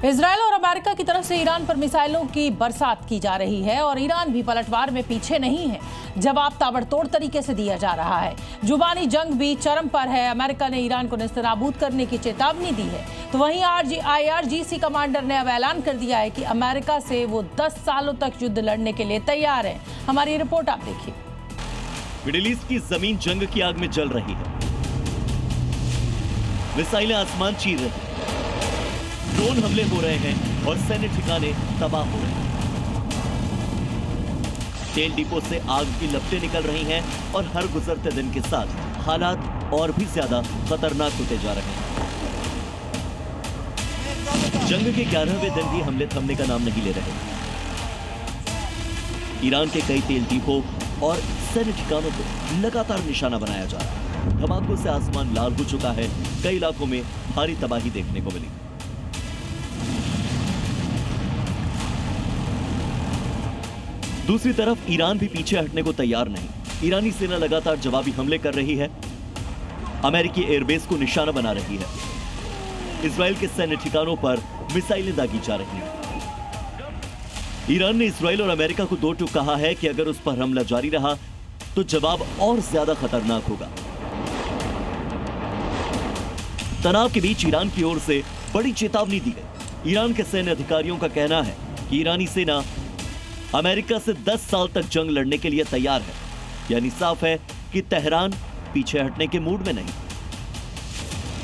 Israel और America की तरफ से ईरान पर मिसाइलों की बरसात की जा रही है और ईरान भी पलटवार में पीछे नहीं है। जवाब ताबड़तोड़ तरीके से दिया जा रहा है। जुबानी जंग भी चरम पर है। अमेरिका ने ईरान को नेस्तनाबूद करने की चेतावनी दी है, तो वहीं IRGC कमांडर ने अब ऐलान कर दिया है कि अमेरिका से वो 10 सालों तक युद्ध लड़ने के लिए तैयार है। हमारी रिपोर्ट आप देखिए। मिडिल ईस्ट की जमीन जंग की आग में जल रही है। मिसाइलें आसमान चीर रही हैं, ड्रोन हमले हो रहे हैं और सैन्य ठिकाने तबाह हो रहे हैं। तेल डिपो से आग की लपटें निकल रही हैं और हर गुजरते दिन के साथ हालात और भी ज्यादा खतरनाक होते जा रहे हैं। जंग के 11वें दिन भी हमले थमने का नाम नहीं ले रहे। ईरान के कई तेल डिपो और सैन्य ठिकानों को लगातार निशाना बनाया जा रहा है। धमाकों से आसमान लाल हो चुका है। कई इलाकों में भारी तबाही देखने को मिली। दूसरी तरफ ईरान भी पीछे हटने को तैयार नहीं। ईरानी सेना लगातार जवाबी हमले कर रही है। अमेरिकी एयरबेस को निशाना बना रही है। इजराइल के सैन्य ठिकानों पर मिसाइलें दागी जा रही हैं। ईरान ने इजराइल और अमेरिका को दो टूक कहा है कि अगर उस पर हमला जारी रहा तो जवाब और ज्यादा खतरनाक होगा। तनाव के बीच ईरान की ओर से बड़ी चेतावनी दी गई। ईरान के सैन्य अधिकारियों का कहना है कि ईरानी सेना अमेरिका से 10 साल तक जंग लड़ने के लिए तैयार है। यानी साफ है कि तेहरान पीछे हटने के मूड में नहीं।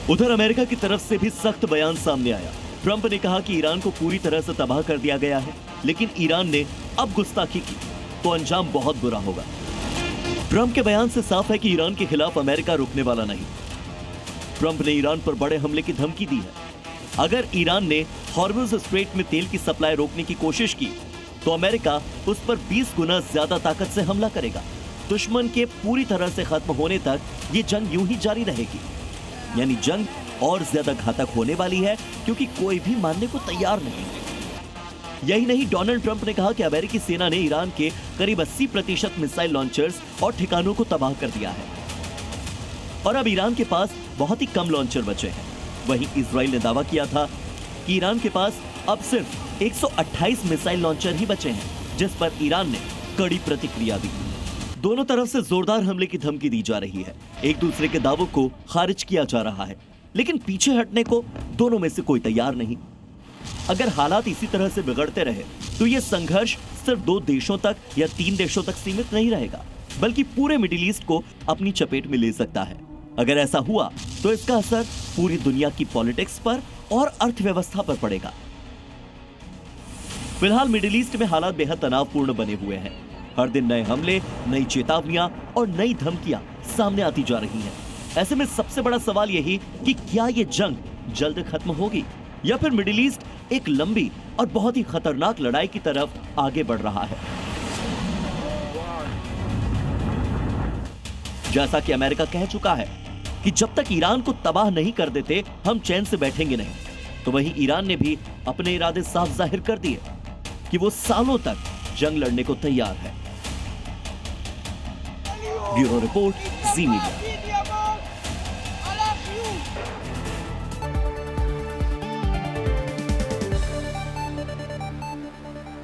उधर अमेरिका की तरफ से भी सख्त बयान सामने आया। ट्रंप ने कहा कि ईरान को पूरी तरह से तबाह कर दिया गया है, लेकिन ईरान ने अब गुस्ताखी की तो अंजाम बहुत बुरा होगा। ट्रंप के बयान से साफ है कि ईरान के खिलाफ अमेरिका रुकने वाला नहीं। ट्रंप ने ईरान पर बड़े हमले की धमकी दी है। अगर ईरान ने हॉर्मुज़ स्ट्रेट में तेल की सप्लाई रोकने की कोशिश की तो अमेरिका उस पर 20 गुना ज्यादा ताकत से हमला करेगा। दुश्मन के पूरी तरह से खत्म होने तक ये जंग यूं ही जारी रहेगी। यानी जंग और ज्यादा घातक होने वाली है, क्योंकि कोई भी मानने को तैयार नहीं है। यही नहीं, डोनाल्ड ट्रंप ने कहा कि अमेरिकी सेना ने ईरान के करीब 80% मिसाइल लॉन्चर्स और ठिकानों को तबाह कर दिया है और अब ईरान के पास बहुत ही कम लॉन्चर बचे हैं। वहीं इजराइल ने दावा किया था कि ईरान के पास अब सिर्फ 128 मिसाइल लॉन्चर ही बचे हैं, जिस पर ईरान ने कड़ी प्रतिक्रिया दी। दोनों तरफ से जोरदार हमले की धमकी दी जा रही है। एक दूसरे के दावों को खारिज किया जा रहा है, लेकिन पीछे हटने को दोनों में से कोई तैयार नहीं। अगर हालात इसी तरह से बिगड़ते रहे तो यह संघर्ष सिर्फ 2 देशों तक या 3 देशों तक सीमित नहीं रहेगा, बल्कि पूरे मिडिल ईस्ट को अपनी चपेट में ले सकता है। अगर ऐसा हुआ तो इसका असर पूरी दुनिया की पॉलिटिक्स पर और अर्थव्यवस्था पर पड़ेगा। फिलहाल मिडिल ईस्ट में हालात बेहद तनावपूर्ण बने हुए हैं। हर दिन नए हमले, नई चेतावनियां और नई धमकियां सामने आती जा रही हैं। ऐसे में सबसे बड़ा सवाल यही कि क्या ये जंग जल्द खत्म होगी या फिर मिडिल ईस्ट एक लंबी और बहुत ही खतरनाक लड़ाई की तरफ आगे बढ़ रहा है। जैसा कि अमेरिका कह चुका है कि जब तक ईरान को तबाह नहीं कर देते हम चैन से बैठेंगे नहीं, तो वहीं ईरान ने भी अपने इरादे साफ जाहिर कर दिए कि वो सालों तक जंग लड़ने को तैयार है। ब्यूरो रिपोर्ट, जी मीडिया।